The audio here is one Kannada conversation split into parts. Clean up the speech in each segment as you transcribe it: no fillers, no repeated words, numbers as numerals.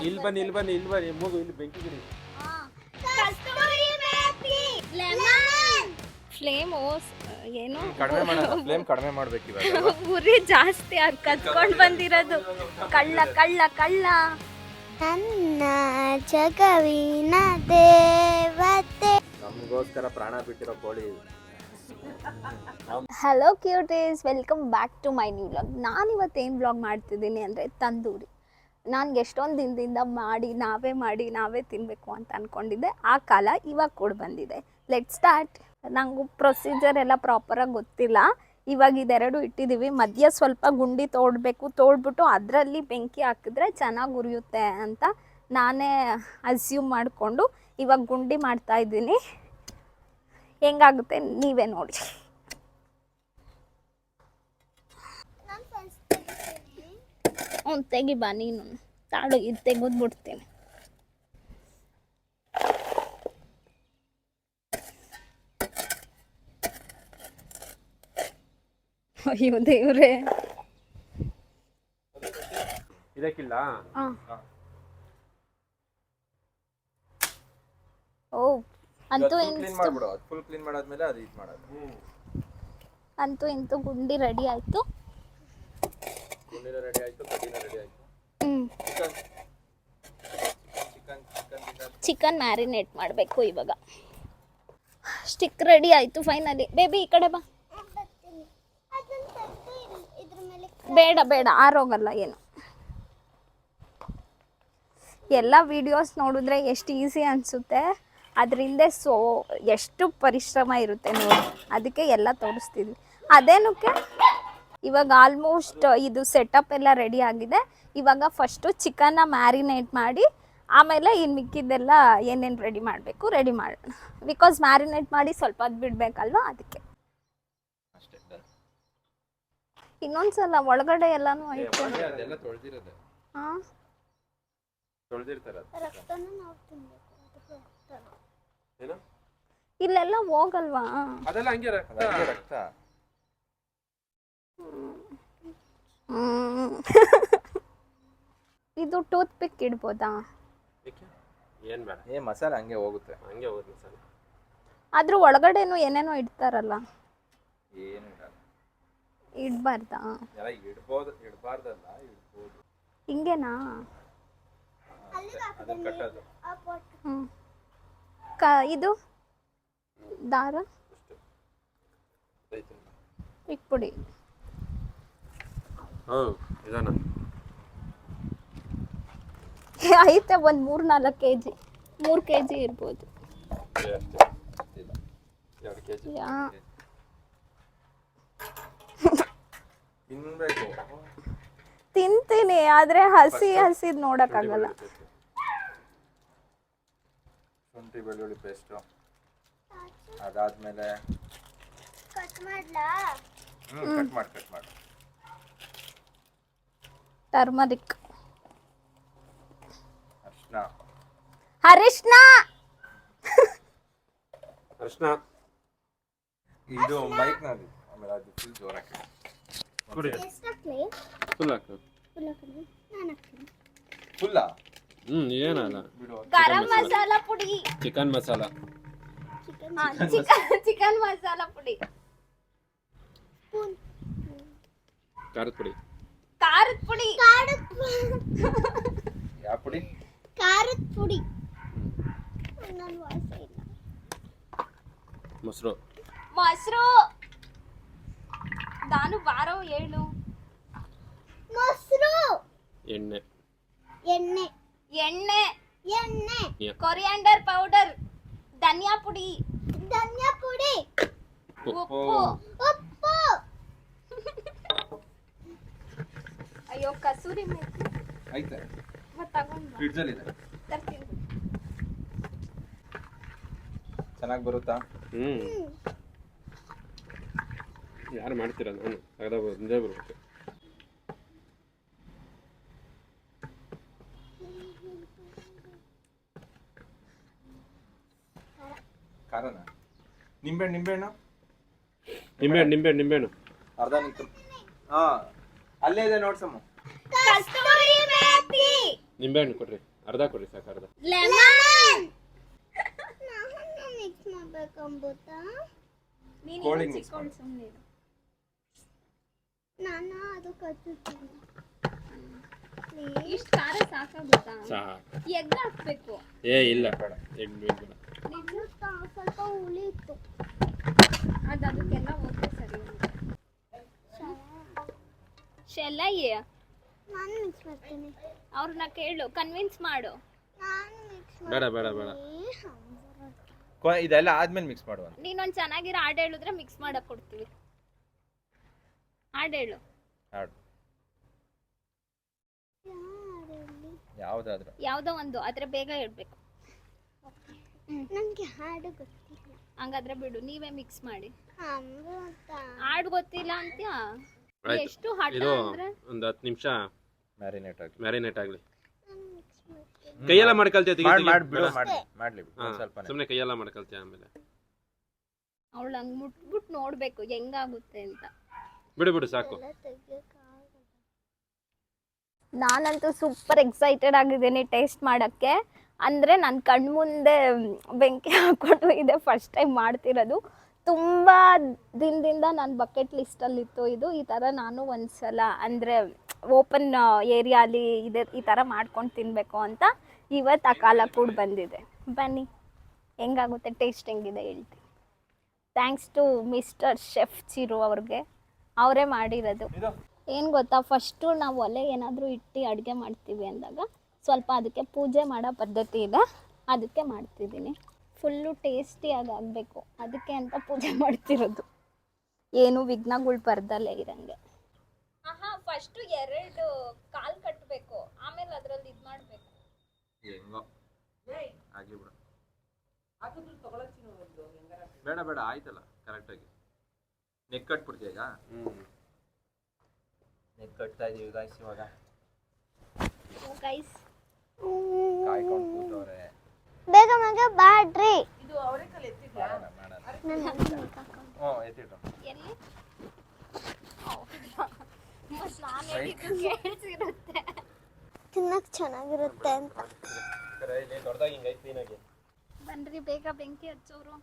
ಇಲ್ಲಿ ಬನ್ನಿ ಇಲ್ಲಿ ಬನ್ನಿ ಇಲ್ಲಿ ಬನ್ನಿ ಮೂಗು ಇಲ್ಲಿ ಬೆಂಕಿ ಗಿಡಿ ಫ್ಲೇಮ್ ಏನು ಕಡಿಮೆ ಮಾಡೋಣ, ಫ್ಲೇಮ್ ಕಡಿಮೆ ಮಾಡ್ಬೇಕು ಇವಾಗ. ಉರಿ ಜಾಸ್ತಿ ಅದು ಕತ್ಕೊಂಡು ಬಂದಿರೋದು. ಕಳ್ಳ ಕಳ್ಳ ಕಳ್ಳ ನನ್ನ ಜಗವಿನ ದೇವತೆ. ನಮಗೋಸ್ಕರ ಪ್ರಾಣ ಬಿಟ್ಟಿರೋ ಕೋಳಿ ಇದು. Hello cuties, welcome back to my new vlog. ನಾನು ಇವತ್ತು ಏನು ವ್ಲಾಗ್ ಮಾಡ್ತಿದ್ದೀನಿ ಅಂದರೆ ತಂದೂರಿ. ನಾನು ಎಷ್ಟೊಂದು ದಿನದಿಂದ ನಾವೇ ಮಾಡಿ ತಿನ್ನಬೇಕು ಅಂತ ಅಂದ್ಕೊಂಡಿದ್ದೆ. ಆ ಕಾಲ ಇವಾಗ ಕೂಡ ಬಂದಿದೆ. Let start. ನಂಗೆ ಪ್ರೊಸೀಜರ್ ಎಲ್ಲ ಪ್ರಾಪರಾಗಿ ಗೊತ್ತಿಲ್ಲ. ಇವಾಗ ಇದೆರಡು ಇಟ್ಟಿದ್ದೀವಿ. ಮಧ್ಯ ಸ್ವಲ್ಪ ಗುಂಡಿ ತೋಡ್ಬಿಟ್ಟು ಅದರಲ್ಲಿ ಬೆಂಕಿ ಹಾಕಿದ್ರೆ ಚೆನ್ನಾಗಿ ಉರಿಯುತ್ತೆ ಅಂತ ನಾನೇ ಅಸ್ಯೂಮ್ ಮಾಡಿಕೊಂಡು ಇವಾಗ ಗುಂಡಿ ಮಾಡ್ತಾಯಿದ್ದೀನಿ. ಹೆಂಗಾಗುತ್ತೆ ನೀವೇ ನೋಡಿ. ತೆಗಿ ಬಾ ನೀನು, ತಾಳು ಇದು ತೆಗೆದ್ಬಿಡ್ತೀನಿ. ಅಯ್ಯೋ ದೇವ್ರೆ, ಇದಕ್ಕಿಲ್ಲ. ಓ ಅಂತೂ ಕ್ಲೀನ್ ಮಾಡ್ಬಿಡು. ಅದು ಫುಲ್ ಕ್ಲೀನ್ ಮಾಡಾದ್ಮೇಲೆ ಅದು ಇದು ಮಾಡೋದು. ಅಂತೂ ಇಂತೂ ಗುಂಡಿ ರೆಡಿ ಆಯಿತು. ಗುಂಡಿನ ರೆಡಿ ಆಯ್ತು, ಕಡ್ಡಿನ ರೆಡಿ ಆಯ್ತು. ಚಿಕನ್ ಮ್ಯಾರಿನೇಟ್ ಮಾಡಬೇಕು ಇವಾಗ. ಸ್ಟಿಕ್ ರೆಡಿ ಆಯಿತು ಫೈನಲಿ. ಬೇಬಿ ಈ ಕಡೆ ಬಾ. ಬೇಡ ಆರೋಗಲ್ಲ ಏನು. ಎಲ್ಲ ವಿಡಿಯೋಸ್ ನೋಡಿದ್ರೆ ಎಷ್ಟು ಈಸಿ ಅನಿಸುತ್ತೆ, ಅದರಿಂದ ಎಷ್ಟು ಪರಿಶ್ರಮ ಇರುತ್ತೆ ನೋಡಿ. ಅದಕ್ಕೆ ಎಲ್ಲ ತೋರಿಸ್ತಿದ್ವಿ. ಅದೇನಕ್ಕೆ ಇವಾಗ ಆಲ್ಮೋಸ್ಟ್ ಇದು ಸೆಟಪ್ ಎಲ್ಲ ರೆಡಿ ಆಗಿದೆ. ಇವಾಗ ಫಸ್ಟು ಚಿಕನ್ನ ಮ್ಯಾರಿನೇಟ್ ಮಾಡಿ ಆಮೇಲೆ ಇನ್ನು ಮಿಕ್ಕಿದ್ದೆಲ್ಲ ಏನೇನು ರೆಡಿ ಮಾಡಬೇಕು ರೆಡಿ ಮಾಡೋಣ. ಬಿಕಾಸ್ ಮ್ಯಾರಿನೇಟ್ ಮಾಡಿ ಸ್ವಲ್ಪ ಹೊತ್ತು ಬಿಡಬೇಕಲ್ವ, ಅದಕ್ಕೆ. ಇನ್ನೊಂದ್ಸಲ ಒಳಗಡೆ ಎಲ್ಲಾನು ಐತೆ. ಅದೆಲ್ಲ ತೊಳೆದಿರೋದು. ಹಾಂ, ತೊಳೆದಿರ್ತಾರೆ. ಏನು ಇಲ್ಲೆಲ್ಲ ಹೋಗಲ್ವಾ? ಅದೆಲ್ಲ ಹಂಗೆ ರಕ್ತ. ಇದು ಟೂತ್ ಪಿಕ್ ಇಡ್ಬೋದಾ? ಏನ್ ಬೇಡ, ಮಸಾಲೆ ಹಂಗೆ ಹೋಗುತ್ತೆ. ಹಂಗೆ ಹೋಗುತ್ತೆ ಮಸಾಲೆ. ಅದ್ರ ಒಳಗಡೆನು ಏನೇನೋ ಇಡ್ತಾರಲ್ಲ, ಏನು ಇಡ್ಬಾರ್ದಾ? ಎಲ್ಲ ಇಡ್ಬೋದು, ಇಡಬಾರ್ದಲ್ಲ, ಇಡ್ಬೋದು. ಹಿಂಗೇನಾ? ಅದನ್ನ ಕಟ್ಟೋದು. ಇದು ದಾರ ಇಕ್ಬಿಡಿ. ಇದಾನ ಐತೆ ಒಂದು 3-4 kg, 3 kg ಇರ್ಬೋದು. 2 kg ಯಾ ತಿನ್ಬೇಕು. ತಿಂತೀನಿ, ಆದ್ರೆ ಹಸಿದ್ ನೋಡಕ್ಕಾಗಲ್ಲ. ಶುಂಠಿ ಬೆಳ್ಳುಳ್ಳಿ ಪೇಸ್ಟು, ಅದಾದ್ಮೇಲೆ ಕಟ್ ಮಾಡ್ಲಾ? ಕಟ್ ಮಾಡಿ. ಟರ್ಮರಿಕ್, ಅರಿಶಿನ, ಅರ್ಶನ, ಇದು ಮೈಕ್ ನಲ್ಲಿ. ಆಮೇಲೆ ಅದು ಫುಲ್ ಜೋರಾಗಿ ಕುಡಿ. ಎಷ್ಟಾಕ್ಲಿ? ಫುಲ್ ಹಾಕು. ಫುಲ್ ಹಾಕ್ಲಿ? ನಾನು ಹಾಕ್ತೀನಿ. ಫುಲ್ಲಾ? ಏನಲ್ಲ ಬಿಡು. ಗರಂ ಮಸಾಲ ಪುಡಿ, ಚಿಕನ್ ಮಸಾಲ, ಚಿಕನ್ ಮಸಾಲ ಪುಡಿ, ಖಾರದ ಪುಡಿ, ಖಾರದ ಪುಡಿ, ಯಾವ ಪುಡಿ? ಖಾರದ ಪುಡಿ. ನನ್ನ ವಾಸ ಇಲ್ಲ. ಮೊಸರು, ನಾನು ಬಾರೋ ಹೇಳು. ಮೊಸರು, ಎಣ್ಣೆ, ಎಣ್ಣೆ, ಕೊರಿಯಾಂಡರ್ ಪೌಡರ್, ಧನಿಯಾ ಪುಡಿ, ಉಪ್ಪು. ಉಪ್ಪು. ಅಯ್ಯೋ ಕಸೂರಿ ಮೇಥಿ ಐತೆ, ಮತ್ತೆ ತಗೊಂಡು ಫ್ರಿಡ್ಜ್ ಅಲ್ಲಿ ಇದೆ. ತರ್ತೀನಿ. ಚೆನ್ನಾಗಿ ಬರುತ್ತಾ? ಯಾರು ಮಾಡ್ತೀರ? ನಾನು ತೆಗೆದ ಮುಂದೆ ಬರ್ಬೇಕು. ಖಾರನ? ನಿಂಬೆಹಣ್ಣು ಅರ್ಧ ನಿಂತು. ಅಲ್ಲೇ ಇದೆ ನೋಡ್ಸಮ್ಮ. ಕಸ್ತೂರಿ ಮೇಥಿ. ನಿಂಬೆಹಣ್ಣು ಕೊಡ್ರಿ, ಅರ್ಧ ಕೊಡ್ರಿ ಸಾಕು, ಅರ್ಧ. ಲೆಮನ್ ನಾನು ಮಿಕ್ಸ್ ಮಾಡ್ಬೇಕಂಬುತ್ತಾ ಕೋಳಿಗೆ mix ಮಾಡು. ನಾನು ಅದು ಕಚ್ಚುತ್ತೀನಿ ಇಷ್ಟು ಖಾರ ಸಾಕಾಗುತ್ತಾ? ಸಾಕು. ಎಗ್ ಹಾಕ್ಬೇಕು. ಇಲ್ಲ ಬೇಡ, ಎಗ್ ಬೇಡ. ಸ್ವಲ್ಪ ಹುಳಿ ಇತ್ತು ಅದಕ್ಕೆಲ್ಲ ಓಕೆ ಸರಿ. ಶೆಲಯ್ಯ ನಾನು ಮಿಕ್ಸ್ ಮಾಡ್ತೀನಿ ಅವ್ರನ್ನ ಕೇಳು, ಕನ್ವಿನ್ಸ್ ಮಾಡು. ನಾನು ಮಿಕ್ಸ್ ಬೇಡ ಬೇಡ ಬೇಡ. ಇದೆಲ್ಲ ಆದ್ಮೇಲೆ ಮಿಕ್ಸ್ ಮಾಡುವ. ನೀನೊಂದು ಚೆನ್ನಾಗಿರೋ ಹಾಡು ಹೇಳಿದ್ರೆ ಮಿಕ್ಸ್ ಮಾಡಕ್ ಕೊಡ್ತೀವಿ. ಹಾಡು ಹೇಳು. ಹಾಡು ಯಾವ್ದಾದ್ರು ಯಾವ್ದೋ ಒಂದು, ಆದ್ರೆ ಬೇಗ ಹೇಳ್ಬೇಕು. ನನಗೆ ಹಾಡು ಗೊತ್ತಿಲ್ಲ. ಹಂಗಾದ್ರೆ ಬಿಡು, ನೀವೇ ಮಿಕ್ಸ್ ಮಾಡಿ. ಅಮೃತ ಹಾಡು ಗೊತ್ತಿಲ್ಲ ಅಂತ್ಯಾ? ಆಯ್ತು. ಎಷ್ಟು ಹಠ ಇದು ಅಂದ್ರೆ ಒಂದು 10 ನಿಮಿಷ ಮ್ಯಾರಿನೇಟ್ ಆಗಿ ಮ್ಯಾರಿನೇಟ್ ಆಗಲಿ. ನಾನು ಮಿಕ್ಸ್ ಮಾಡ್ತೀನಿ. ಕೈಯೆಲ್ಲ ಮಾಡ್ಕೊಳ್ತೀಯ? ಮಾಡ್ಲಿ ಸ್ವಲ್ಪ ಸುಮ್ಮನೆ ಕೈಯೆಲ್ಲ ಮಾಡ್ಕೊಳ್ತೀಯ ಆಮೇಲೆ. ಅವಳು ಹಂಗ್ ಮುಟ್ಬಿಟ್ಟು ನೋಡ್ಬೇಕು ಹೆಂಗಾಗುತ್ತೆ ಅಂತ. ಬಿಡು ಬಿಡು ಸಾಕು. ಎಲ್ಲ ತೆಗಿಯಕ್ಕಾಗಲ್ಲ. ನಾನಂತೂ ಸೂಪರ್ ಎಕ್ಸೈಟೆಡ್ ಆಗಿದ್ದೀನಿ ಟೇಸ್ಟ್ ಮಾಡೋಕ್ಕೆ. ಅಂದರೆ ನನ್ನ ಕಣ್ಮುಂದೆ ಬೆಂಕಿ ಹಾಕ್ಕೊಂಡು ಇದೆ ಫಸ್ಟ್ ಟೈಮ್ ಮಾಡ್ತಿರೋದು. ತುಂಬ ದಿನದಿಂದ ನನ್ನ ಬಕೆಟ್ ಲಿಸ್ಟಲ್ಲಿತ್ತು ಇದು. ಈ ಥರ ನಾನು ಒಂದು ಸಲ ಅಂದರೆ ಓಪನ್ ಏರಿಯಾಲಿ ಈ ಥರ ಮಾಡ್ಕೊಂಡು ತಿನ್ನಬೇಕು ಅಂತ ಇವತ್ತು ಆ ಕಾಲ ಕೂಡ ಬಂದಿದೆ. ಬನ್ನಿ ಹೆಂಗಾಗುತ್ತೆ, ಟೇಸ್ಟ್ ಹೆಂಗಿದೆ ಹೇಳ್ತೀನಿ. Thanks to mister chef Chiru ಅವ್ರಿಗೆ, ಅವರೇ ಮಾಡಿರೋದು. ಏನು ಗೊತ್ತಾ, ಫಸ್ಟು ನಾವು ಒಲೆ ಏನಾದರೂ ಇಟ್ಟು ಅಡುಗೆ ಮಾಡ್ತೀವಿ ಅಂದಾಗ ಸ್ವಲ್ಪ ಅದಕ್ಕೆ ಪೂಜೆ ಮಾಡೋ ಪದ್ಧತಿ ಇದೆ, ಅದಕ್ಕೆ ಮಾಡ್ತಿದ್ದೀನಿ. ಫುಲ್ಲು ಟೇಸ್ಟಿಯಾಗಿ ಆಗಬೇಕು ಅದಕ್ಕೆ ಅಂತ ಪೂಜೆ ಮಾಡ್ತಿರೋದು, ಏನು ವಿಘ್ನಗಳು ಬರ್ದಲ್ಲೇ ಇರಂಗೆ. ಫಸ್ಟು 2 ಕಾಲು ಕಟ್ಟಬೇಕು, ಆಮೇಲೆ ಅದರಲ್ಲಿ ಇದು ಮಾಡಬೇಕು. ಹೆಂಗೋ ಆಗ್ಲಿ ಬಿಡು. ಬೇಡ ಬೇಡ ಆಯ್ತಲ್ಲ ಕರೆಕ್ಟಾಗಿ. ನೆಕ್ ಕಟ್ಬಿಡ್ತೀಯ ಈಗ? ನೆಕ್ ಕಟ್ತಾ ಇದೀವಿ ಗಾಯ್ಸ್ ಇವಾಗ. ಗೈಸ್ ಕಾಯ್ಕೊಂಡು ಕೂತವ್ರೆ. ಬೇಗ ಬೇಗ ಬಾಡ್ರಿ. ಎತ್ತಿಟ್ಟು ಎಲ್ಲಿ ನಾನು ಹೇಳಿದ್ದು ಕೇಳಿಸಿರುತ್ತೆ. ತಿನ್ನಕ್ ಚೆನ್ನಾಗಿರುತ್ತೆ ಅಂತ. ದೊಡ್ಡದಾಗಿ ಹಿಂಗೆ ಕ್ಲೀನಾಗಿ ಬನ್ರಿ ಬೇಗ ಬೆಂಕಿ ಹಚ್ಚೋರು.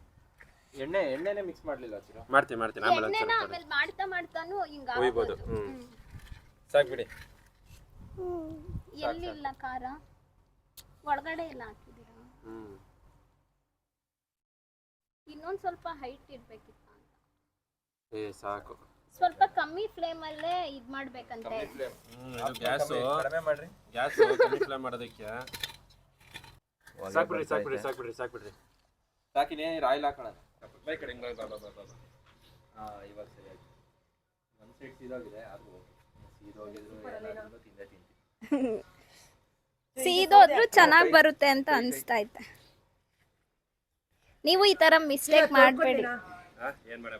ಎಣ್ಣೆನೇ ಮಿಕ್ಸ್ ಮಾಡ್ಲಿಲ್ಲ ಚಿರ. ಮಾಡ್ತೀನಿ ಆಮೇಲೆ ಎಣ್ಣೆನ ಆಮೇಲೆ ಮಾಡ್ತಾನು ಹಿಂಗ ಹೋಯ್ಬೋದು. ಸಾಕು ಬಿಡಿ. ಎಲ್ಲಿಲ್ಲ ಖಾರ ಒಳಗಡೆ ಎಲ್ಲ ಹಾಕಿದ್ದೀರಾ? ಇನ್ನೊಂದು ಸ್ವಲ್ಪ ಹೈಟ್ ಇರ್ಬೇಕಿತ್ತ ಅಂತ. ಸಾಕು. ಸ್ವಲ್ಪ ಕಮ್ಮಿ ಫ್ಲೇಮಲ್ಲೇ ಇದು ಮಾಡ್ಬೇಕಂತೆ. ಗ್ಯಾಸ್ ಕಡಿಮೆ ಮಾಡ್ರಿ. ಗ್ಯಾಸ್ ಕಮ್ಮಿ ಫ್ಲೇಮ್ ಮಾಡೋದಕ್ಕೆ. ಸಾಕು ಬಿಡ್ರಿ. ಸಾಕಿನೇ ಆಯಿಲ್ ಹಾಕೋಣ. ಬೈ ಕಡೆ ಹಿಂಗೆ ಬಾ. ಇವಾಗ ಸರಿಯಾಗಿ ಒಂದು ಸೈಡ್ ಸೀದೋಗಿದೆ, ಅದು ಸೀದೋಗಿದ್ರು ಏನಾದ್ರು ತಿಂತೀನಿ. ಸೀದೋದ್ರು ಚೆನ್ನಾಗಿ ಬರುತ್ತೆ ಅಂತ ಅನಿಸ್ತಾ ಐತೆ. ನೀವು ಈ ತರ ಮಿಸ್ಟೇಕ್ ಮಾಡಬೇಡಿ. ಏನು ಬೇಡ.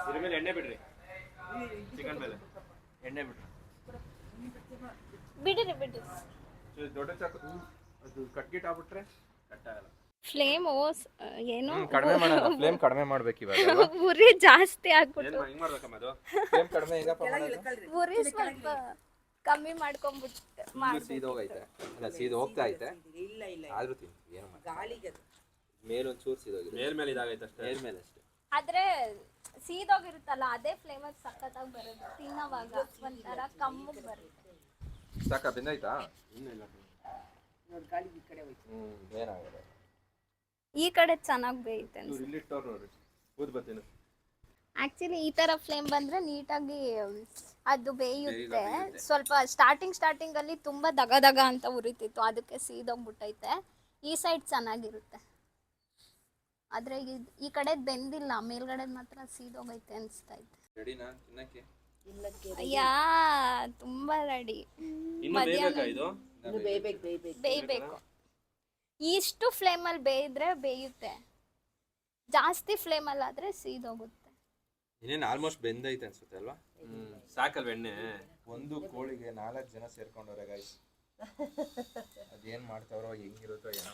ಇದ್ರ ಮೇಲೆ ಎಣ್ಣೆ ಬಿಡ್ರಿ, ಚಿಕನ್ ಮೇಲೆ ಎಣ್ಣೆ ಬಿಡ್ರಿ. ಬಿಡ್ರಿ. ದೊಡ್ಡ ಚಾಕು ಅದು ಕಟ್ಗಿಟ್ ಆಗ್ಬಿಟ್ರೆ ಕಟ್ಟಾಗಲ್ಲ. ಫ್ಲೇಮ್ ಏನು ಕಡಿಮೆ ಮಾಡೋಣ. ಫ್ಲೇಮ್ ಕಡಿಮೆ ಮಾಡ್ಬೇಕು ಇವಾಗ. ಉರಿ ಜಾಸ್ತಿ ಆಗ್ಬಿಟ್ಟು ಹಿಂಗೆ ಮಾಡ್ಬೇಕಮ್ಮ ಅದು. ಫ್ಲೇಮ್ ಕಡಿಮೆ ಹೆಂಗಪ್ಪ ಮಾಡೋದು? ಉರಿ ಸ್ವಲ್ಪ ಕಮ್ಮಿ ಮಾಡ್ಕೊಂಡ್ಬಿಟ್ಟು ಸೀದೋಗೈತೆ. ಅಲ್ಲ ಸೀದ ಹೋಗ್ತಾ ಐತೆ. ಆದ್ರೂ ತಿಂತೀವಿ, ಏನು ಮಾಡಿ. ಮೇಲೊಂದು ಚೂರು ಸೀದೋಗಿದೆ, ಮೇಲೆ ಇದಾಗೈತೆ ಅಷ್ಟೇ. ಮೇಲೆ ಅಷ್ಟೇ. ಆದ್ರೆ ಸೀದೋಗಿರುತ್ತಲ್ಲ ಅದೇ ಫ್ಲೇವರ್ ಸಖತ್ತಾಗಿ ಬರುತ್ತೆ. ತಿನ್ನೋವಾಗ ಒಂಥರ ಕಮ್ಮಗ್ ಬರುತ್ತೆ. ಸಾಕ ಬೆಂದಾಯ್ತಾ? ಇನ್ನಿಲ್ಲ. ಏನಾಗಲ್ಲ. ಈ ಕಡೆ ಚೆನ್ನಾಗಿ ಬೇಯುತ್ತೆ ಇಲ್ಲಿಟ್ಟವ್ರು ನೋಡ್ರಿ, ಕೂದ್ ಬರ್ತೀನಿ. ಆಕ್ಚುಲಿ ಈ ತರ ಫ್ಲೇಮ್ ಬಂದ್ರೆ ನೀಟಾಗಿ ಅದು ಬೇಯುತ್ತೆ. ಸ್ವಲ್ಪ ಸ್ಟಾರ್ಟಿಂಗ್ ಅಲ್ಲಿ ತುಂಬಾ ದಗ ಅಂತ ಉರಿತಿತ್ತು, ಅದಕ್ಕೆ ಸೀದೋಗ್ಬಿಟ್ಟೈತೆ. ಈ ಸೈಡ್ ಚೆನ್ನಾಗಿರುತ್ತೆ, ಆದ್ರೆ ಈ ಕಡೆ ಬೆಂದಿಲ್ಲ, ಮೇಲ್ಗಡೆ ಮಾತ್ರ ಸೀದೋಗೈತೆ ಅನಿಸ್ತಾ ಐತೆ. ರೆಡಿನಾ ತಿನ್ನಕ್ಕೆ? ಅಯ್ಯಾ ತುಂಬಾ ರೆಡಿ. ಬೇಯಬೇಕು. ಇಷ್ಟು ಫ್ಲೇಮಲ್ಲಿ ಬೇಯಿದ್ರೆ ಬೇಯುತ್ತೆ, ಜಾಸ್ತಿ ಫ್ಲೇಮಲ್ಲಿ ಆದ್ರೆ ಸೀದೋಗುತ್ತೆ. ಇನ್ನೇನು ಆಲ್ಮೋಸ್ಟ್ ಬೆಂದೈತೆ ಅನ್ಸುತ್ತೆ ಅಲ್ವಾ? ಸಾಕಲ್ವ ಎಣ್ಣೆ? ಒಂದು ಕೋಳಿಗೆ 4 ಜನ ಸೇರ್ಕೊಂಡವ್ರೆ ಗೈಸ್. ಅದೇನ್ ಮಾಡ್ತಾವ್ರೋ ಹೆಂಗಿರುತ್ತೋ ಏನೋ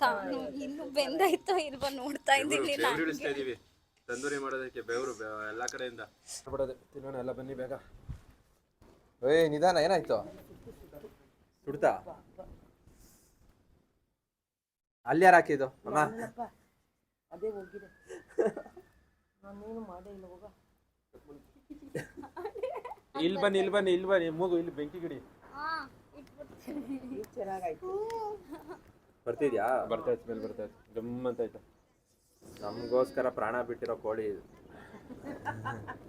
ನಾನು ಇನ್ನು ಬೆಂದೈತೋ ಇಲ್ವೋ ನೋಡ್ತಾ ಇದ್ದೀನಿ. ಇಳಿಸ್ತಾ ಇದೀವಿ ತಂದೂರಿ ಮಾಡೋದಕ್ಕೆ, ಬೆವರು ಎಲ್ಲ ಕಡೆಯಿಂದ ಬಿಡೋದು. ತಿನ್ನೋಣ ಎಲ್ಲ, ಬನ್ನಿ ಬೇಗ. ಏಯ್ ನಿಧಾನ, ಏನಾಯ್ತು? ಸುಡ್ತಾ? ಅಲ್ಲಿ ಯಾರು ಹಾಕಿದ್ದು ಅಮ್ಮ? ಅದೇ ಹೋಗಿದೆ. ನಾನೇನು ಮಾಡೇ ಇಲ್ಲ ಹೋಗ. ಇಲ್ಲಿ ಬನ್ನಿ ಮೂಗು ಇಲ್ಲಿ ಬೆಂಕಿ ಗಿಡಿ ಈಗ ಚೆನ್ನಾಗಾಯ್ತು. ಬರ್ತಿದ್ಯಾ? ಬರ್ತೈತೆ ಸ್ಮೆಲ್ ಬರ್ತೈತೆ ಗಮ್ಮಂತೈತೆ. ನಮಗೋಸ್ಕರ ಪ್ರಾಣ ಬಿಟ್ಟಿರೋ ಕೋಳಿ ಇದು.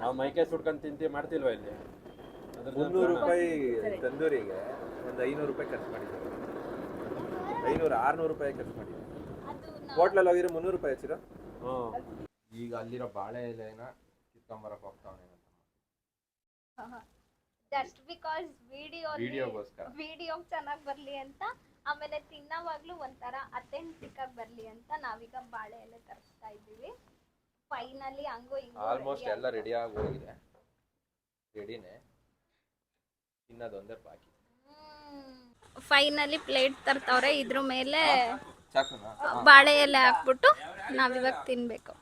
ನಾವು ಮೈಕೈ ಸುಡ್ಕೊಂಡು ತಿಂತಿ ಮಾಡ್ತಿಲ್ವಾ ಇಲ್ಲಿ? 300 ರೂಪಾಯಿ ತಂದೂರಿಗೆ ಒಂದು 500 ರೂಪಾಯಿ ಖರ್ಚು ಮಾಡಿದ್ದೀವಿ. 600 ರೂಪಾಯಿ ಖರ್ಚು ಮಾಡಿದ್ದೀವಿ. ಹೋಟ್ಲಲ್ಲಿ ಹೋಗಿದ್ರೆ 300 ರೂಪಾಯಿ ಹಚ್ಚಿರೋ. ಈಗ ಅಲ್ಲಿರೋ ಬಾಳೆ ಎಲೆನ ಕಿತ್ಕೊಂಬರಕ್ಕೆ ಹೋಗ್ತಾವನೆ ಜಸ್ಟ್ ಬಿಕಾಸ್ ವಿಡಿಯೋಗೋಸ್ಕರ. ವಿಡಿಯೋ ಚೆನ್ನಾಗಿ ಬರಲಿ ಅಂತ, ಆಮೇಲೆ ತಿನ್ನೋವಾಗ್ಲೂ ಒಂಥರ ಅಥೆಂಟಿಕ್ ಆಗಿ ಬರಲಿ ಅಂತ ನಾವೀಗ ಬಾಳೆ ಎಲೆ ತರಿಸ್ತಾ ಇದ್ದೀವಿ. ಫೈನಲಿ ಹಂಗೋ ಹಿಂಗೋ ಆಲ್ಮೋಸ್ಟ್ ಎಲ್ಲ ರೆಡಿ ಆಗಿ ಹೋಗಿದೆ. ರೆಡಿನೇ, ತಿನ್ನೋದೊಂದೇ ಬಾಕಿ. ಫೈನಲಿ ಪ್ಲೇಟ್ ತರ್ತಾವ್ರೆ. ಇದ್ರ ಮೇಲೆ ಚಾಕುನಾ? ಬಾಳೆ ಎಲೆ ಹಾಕ್ಬಿಟ್ಟು ನಾವಿವಾಗ ತಿನ್ಬೇಕು.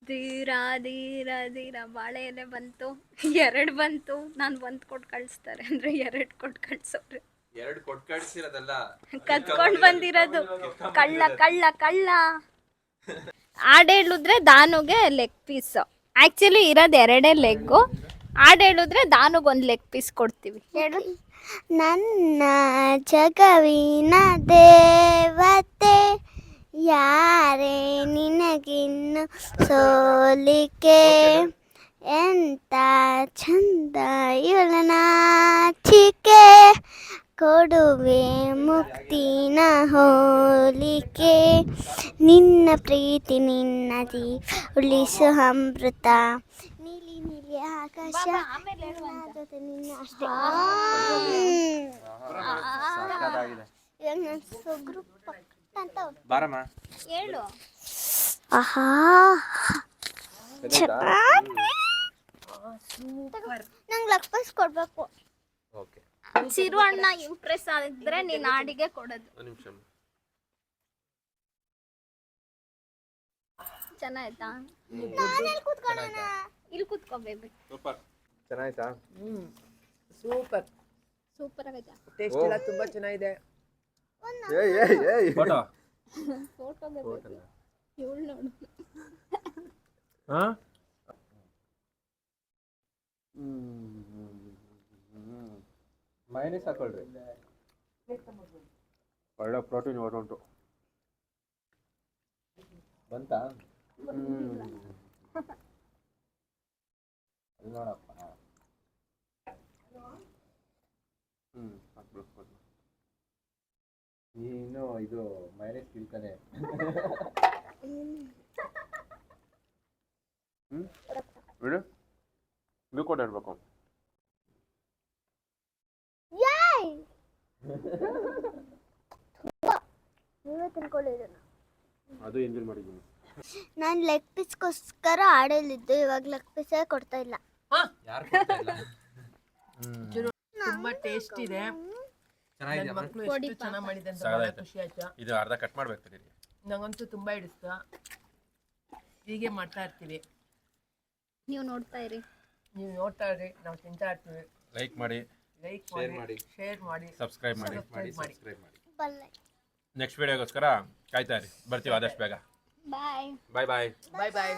ಧೀರ ಧೀರ ಧೀರ ಬಾಳೆ ಎಲೆ ಬಂತು, 2 ಬಂತು. ನಾನು 1 ಕೊಟ್ಟು ಕಳಿಸ್ತಾರೆ ಅಂದ್ರೆ 2 ಕೊಟ್ಟು ಕಳ್ಸೋರು. 2 ಕೊಟ್ಟು ಕಳಿಸಿರೋದಲ್ಲ, ಕತ್ಕೊಂಡ್ ಬಂದಿರೋದು. ಕಳ್ಳ ಕಳ್ಳ ಕಳ್ಳ. ಆಡ್ ಹೇಳಿದ್ರೆ ದಾನುಗೆ ಲೆಗ್ ಪೀಸ್. ಆಕ್ಚುಲಿ ಇರೋದು 2 ಲೆಗ್ಗು. ಆಡ್ ಹೇಳಿದ್ರೆ ದಾನುಗೆ 1 ಲೆಗ್ ಪೀಸ್ ಕೊಡ್ತೀವಿ. ಹೇಳು. ನನ್ನ ಜಗವಿನ ದೇವತೆ ಯಾರೇ ನಿನಗಿನ್ನು ಸೋಲಿಕೆ, ಎಂತ ಚಂದ ಇವಳ ನಾಚಿಕೆ, ಕೊಡುವೆ ಮುಕ್ತಿನ ಹೋಲಿಕೆ, ನಿನ್ನ ಪ್ರೀತಿ ನಿನ್ನ ಉಳಿಸು ಅಮೃತ, ನೀಲಿ ನೀಲಿ ಆಕಾಶ ಜೊತೆ ನಿನ್ನ ಅಷ್ಟೇ. ಸಕ್ಕತ್ತಾಗಿದೆ. ಇವಾಗ ನಾನು ಸೊಗ್ರು ಪಕ್ಕ ಅಂತ ಬಾರಮ್ಮ. ಹೇಳು. ಆಹಾ ನಂಗೆ ಲಕ್ಪಸ್ ಕೊಡ್ಬೇಕು. ಓಕೆ, ಚಿರು ಅಣ್ಣ ಇಂಪ್ರೆಸ್ ಆಗಿದ್ರೆ ನೀನ್ ಆಡಿಗೆ ಕೊಡೋದು. ಒಂದು ನಿಮಿಷ. ಚೆನ್ನಾಯ್ತಾ? ಚೆನ್ನಾಯ್ತಾ? ಇಲ್ಲಿ ಕೂತ್ಕೋ ಬೇಬಿ. ಸೂಪರ್. ಚೆನ್ನಾಯ್ತಾ? ಸೂಪರ್. ಸೂಪರ್ ಆಗೈತಾ? ಟೇಸ್ಟ್ ಎಲ್ಲ ತುಂಬಾ ಚೆನ್ನಾಗಿದೆ. ಫೋಟೋ ಫೋಟೋಗೆ ಇವಳು ನೋಡು. ಮೈನಸ್ ಹಾಕೊಳ್ರಿ. ಒಳ್ಳೆ ಪ್ರೋಟೀನ್ ಉಂಟು. ಬಂತಾ? ನೋಡಪ್ಪ. ನೀನು ಇದು ಮೈನಸ್ ತಿಳ್ತಾನೆ. ಬಿಡು, ನೀವು ಕೂಡ ಇರ್ಬೇಕು. ನೀವೇ ತಿನ್ಕೊಳ್ಳಿದ್ದೀನ. ಅದು ಎಂಜಾಯ್ ಮಾಡಿದ್ದೀನಿ. ನಾನು ಲೆಗ್ ಪೀಸ್ಗೋಸ್ಕರ ಆಡಲಿದ್ದು, ಇವಾಗ ಲೆಗ್ ಪೀಸೇ ಕೊಡ್ತಾ ಇಲ್ಲ. ಯಾರು ಕೊಡ್ತಾ ಇಲ್ಲ? ತುಂಬಾ ಟೇಸ್ಟ್ ಇದೆ. ನನ್ನ ಮಕ್ಕಳು ಎಷ್ಟು ಚೆನ್ನಾಗಿ ಮಾಡಿದೆ ಅಂತ ಬಹಳ ಖುಷಿ ಆಯ್ತು. ಇದು ಅರ್ಧ ಕಟ್ ಮಾಡ್ಬೇಕು. ನಂಗಂತೂ ತುಂಬಾ ಹಿಡಿಸ್ತು. ಹೀಗೆ ಮಾಡ್ತಾ ಇರ್ತೀವಿ. ನೀವು ನೋಡ್ತಾ ಇರಿ. ನೀವು ನೋಡ್ತಾ ಇರಿ, ನಾವು ತಿಂತಾ ಇರ್ತೀವಿ. ಲೈಕ್ ಮಾಡಿ, ಶೇರ್ ಮಾಡಿ, ಸಬ್ಸ್ಕ್ರೈಬ್ ಮಾಡಿ. ಬಲ್ಲೆ. ನೆಕ್ಸ್ಟ್ ವಿಡಿಯೋಗೋಸ್ಕರ ಕಾಯ್ತಾ ಇರಿ. ಬರ್ತೀವಿ ಆದಷ್ಟು ಬೇಗ. ಬಾಯ್ ಬಾಯ್ ಬಾಯ್. ಬಾಯ್ ಬಾಯ್.